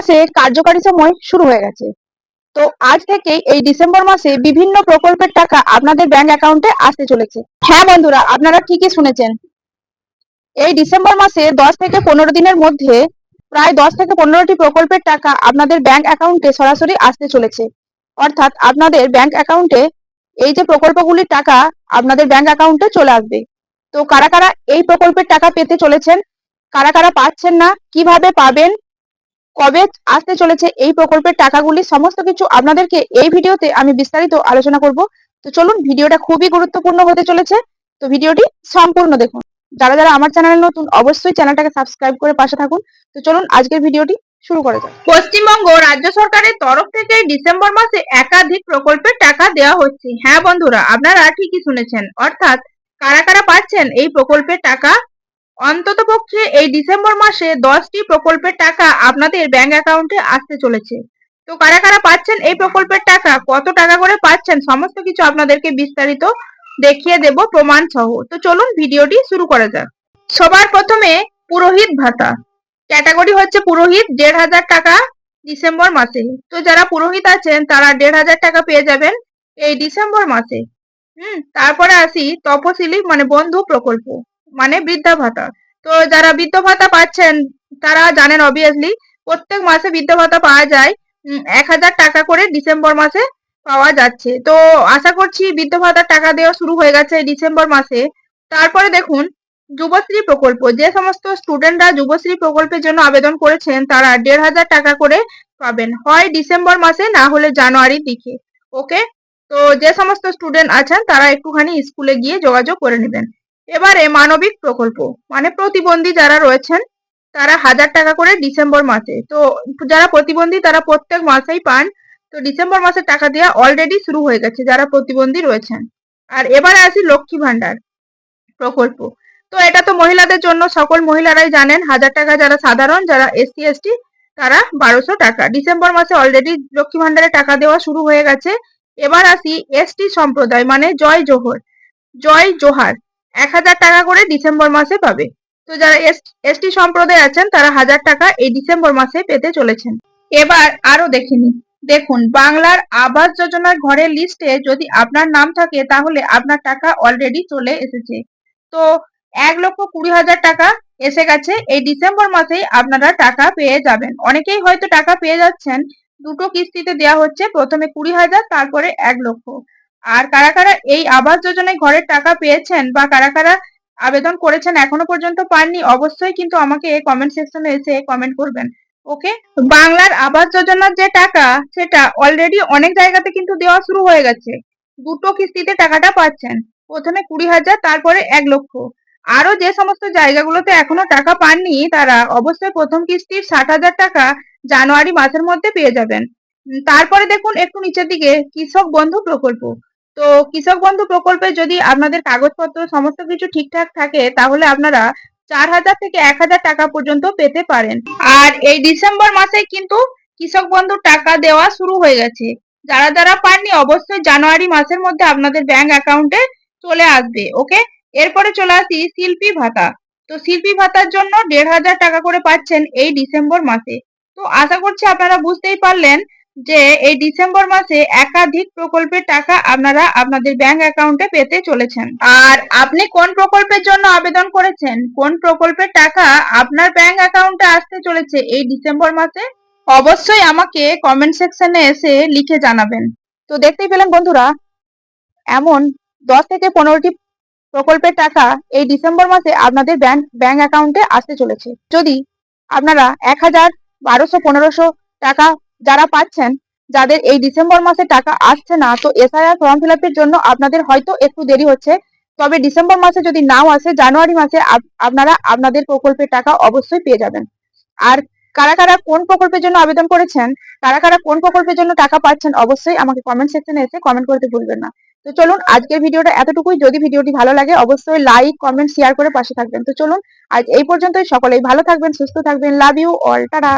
মাসের কার্যকারী সময় শুরু হয়ে গেছে। তো আজ থেকে এই ডিসেম্বর মাসে বিভিন্ন প্রকল্পের টাকা আপনাদের ব্যাংক অ্যাকাউন্টে আসতে চলেছে। হ্যাঁ বন্ধুরা, আপনারা ঠিকই শুনেছেন। এই ডিসেম্বর মাসে 10 থেকে 15 দিনের মধ্যে প্রায় 10 থেকে 15টি প্রকল্পের টাকা আপনাদের ব্যাংক অ্যাকাউন্টে সরাসরি আসতে চলেছে। অর্থাৎ আপনাদের ব্যাংক অ্যাকাউন্টে এই যে প্রকল্পগুলির টাকা আপনাদের ব্যাংক অ্যাকাউন্টে চলে আসবে। তো কারা কারা এই প্রকল্পের টাকা পেতে চলেছেন, কারা কারা পাচ্ছেন না, কিভাবে পাবেন, কবে আসতে চলেছে এই প্রকল্পের টাকাগুলি, সমস্ত কিছু আপনাদেরকে এই ভিডিওতে আমি বিস্তারিত আলোচনা করব। তো চলুন, ভিডিওটা খুবই গুরুত্বপূর্ণ হতে চলেছে, তো ভিডিওটি সম্পূর্ণ দেখুন। যারা যারা আমার চ্যানেলে নতুন, অবশ্যই চ্যানেলটাকে সাবস্ক্রাইব করে পাশে থাকুন। তো চলুন আজকের ভিডিওটি শুরু করা যাক। পশ্চিমবঙ্গ রাজ্য সরকারের তরফ থেকে ডিসেম্বর মাসে একাধিক প্রকল্পের টাকা দেওয়া হচ্ছে। হ্যাঁ বন্ধুরা, আপনারা ঠিকই শুনেছেন। অর্থাৎ কারা কারা পাচ্ছেন এই প্রকল্পের টাকা? অন্ততপক্ষে এই ডিসেম্বর মাসে 10টি প্রকল্পের টাকা আপনাদের ব্যাংক অ্যাকাউন্টে আসতে চলেছে। তো কারা কারা পাচ্ছেন এই প্রকল্পের টাকা, কত টাকা করে পাচ্ছেন, সমস্ত কিছু আপনাদেরকে বিস্তারিত দেখিয়ে দেব প্রমাণ সহ। তো চলুন ভিডিওটি শুরু করা যাক। সবার প্রথমে পুরোহিত ভাতা ক্যাটাগরি হচ্ছে পুরোহিত, 1,500 টাকা ডিসেম্বর মাসে। তো যারা পুরোহিত আছেন তারা 1,500 টাকা পেয়ে যাবেন এই ডিসেম্বর মাসে। তারপরে আসি তপশিলি মানে বন্ধু প্রকল্প মানে বৃদ্ধা ভাতা। তো যারা বৃদ্ধ ভাতা পাচ্ছেন তারা জানেন অবভিয়াসলি প্রত্যেক মাসে বৃদ্ধ ভাতা পাওয়া যায় 1,000 টাকা করে ডিসেম্বর মাসে পাওয়া যাচ্ছে। তো আশা করছি বৃদ্ধ ভাতার টাকা দেওয়া শুরু হয়ে গেছে ডিসেম্বর মাসে। তারপরে দেখুন যুবশ্রী প্রকল্প, যে সমস্ত স্টুডেন্টরা যুবশ্রী প্রকল্পের জন্য আবেদন করেছেন তারা 1,500 টাকা করে পাবেন, হয় ডিসেম্বর মাসে না হলে জানুয়ারির দিকে। ওকে, তো যে সমস্ত স্টুডেন্ট আছেন তারা একটুখানি স্কুলে গিয়ে যোগাযোগ করে নেবেন। এবারে মানবিক প্রকল্প মানে প্রতিবন্ধী যারা রয়েছেন তারা 1,000 টাকা করে ডিসেম্বর মাসে। তো যারা প্রতিবন্ধী তারা প্রত্যেক মাসেই পান। তো ডিসেম্বর মাসে টাকা দেওয়া অলরেডি শুরু হয়ে গেছে যারা প্রতিবন্ধী রয়েছেন। আর এবারে আসি লক্ষ্মী ভান্ডার প্রকল্প। তো এটা তো মহিলাদের জন্য, সকল মহিলারাই জানেন। 1,000 টাকা যারা সাধারণ, যারা এসসি এসটি তারা 1,200 টাকা। ডিসেম্বর মাসে অলরেডি লক্ষ্মী ভান্ডারে টাকা দেওয়া শুরু হয়ে গেছে। এবার আসি এসটি সম্প্রদায় মানে জয় জোহার 1,000 টাকা করে ডিসেম্বর মাসে পাবে। তো যারা এসটি সম্প্রদায় আছেন তারা 1,000 টাকা এই ডিসেম্বর মাসে পেতে চলেছেন। এবার আরো দেখুন বাংলার আবাস যোজনার ঘরের লিস্টে যদি আপনার নাম থাকে তাহলে আপনার টাকা অলরেডি চলে এসেছে। তো 1,20,000 টাকা এসে গেছে, এই ডিসেম্বর মাসেই আপনারা টাকা পেয়ে যাবেন। অনেকেই হয়তো টাকা পেয়ে যাচ্ছেন, দুটো কিস্তিতে দেওয়া হচ্ছে, প্রথমে 20,000 তারপরে 1,00,000। আর কারা কারা এই আবাস যোজনায় ঘরের টাকা পেয়েছেন বা কারা কারা আবেদন করেছেন এখনো পর্যন্ত পাননি, অবশ্যই কিন্তু আমাকে কমেন্ট সেকশনে এসে কমেন্ট করবেন। ওকে, বাংলার আবাস যোজনার যে টাকা সেটা অলরেডি অনেক জায়গাতে কিন্তু দেওয়া শুরু হয়ে গেছে। দুটো কিস্তিতে টাকাটা পাচ্ছেন, প্রথমে 20,000 তারপরে 1,00,000। আরো যে সমস্ত জায়গাগুলোতে এখনো টাকা পাননি তারা অবশ্যই প্রথম কিস্তির 60,000 টাকা জানুয়ারি মাসের মধ্যে পেয়ে যাবেন। তারপরে দেখুন একটু নিচের দিকে কৃষক বন্ধু প্রকল্প। তো কৃষক বন্ধু প্রকল্পে যদি আপনাদের কাগজপত্র সমস্ত কিছু ঠিকঠাক থাকে তাহলে আপনারা 4,000 থেকে 1,000 টাকা পর্যন্ত পেতে পারেন। আর এই ডিসেম্বর মাসে কিন্তু কৃষক বন্ধু টাকা দেওয়া শুরু হয়ে গেছে। যারা যারা পাননি অবশ্যই জানুয়ারি মাসের মধ্যে আপনাদের ব্যাংক অ্যাকাউন্টে চলে আসবে। ওকে, এরপরে চলে আসি শিল্পী ভাতা। তো শিল্পী ভাতার জন্য 1,500 টাকা করে পাচ্ছেন এই ডিসেম্বর মাসে। তো আশা করছি আপনারা বুঝতেই পারলেন যে এই ডিসেম্বর মাসে একাধিক প্রকল্পের টাকা আপনারা আপনাদের ব্যাংক অ্যাকাউন্টে পেতে চলেছেন। আর আপনি কোন প্রকল্পের জন্য আবেদন করেছেন, কোন প্রকল্পের টাকা আপনার ব্যাংক অ্যাকাউন্টে আসতে চলেছে এই ডিসেম্বর মাসে, অবশ্যই আমাকে কমেন্ট সেকশনে এসে লিখে জানাবেন। তো দেখতেই পেলেন বন্ধুরা, এমন 10 থেকে 15টি প্রকল্পের টাকা এই ডিসেম্বর মাসে আপনাদের ব্যাংক অ্যাকাউন্টে আসতে চলেছে। যদি আপনারা 1,000, 1,200, 1,500 টাকা যারা পাচ্ছেন, যাদের এই ডিসেম্বর মাসে টাকা আসছে না, তো এসআইআর ফর্ম ফিল আপের জন্য আপনাদের হয়তো একটু দেরি হচ্ছে। তবে ডিসেম্বর মাসে যদি নাও আসে, জানুয়ারি মাসে আপনারা আপনাদের প্রকল্পের টাকা অবশ্যই পেয়ে যাবেন। আর কারা কারা কোন প্রকল্পের জন্য আবেদন করেছেন, কারা কারা কোন প্রকল্পের জন্য টাকা পাচ্ছেন, অবশ্যই আমাকে কমেন্ট সেকশনে এসে কমেন্ট করতে ভুলবেন না। তো চলুন আজকের ভিডিওটা এতটুকুই। যদি ভিডিওটি ভালো লাগে অবশ্যই লাইক, কমেন্ট, শেয়ার করে পাশে থাকবেন। তো চলুন আজ এই পর্যন্তই। সকলেই ভালো থাকবেন, সুস্থ থাকবেন। Love you all, tata.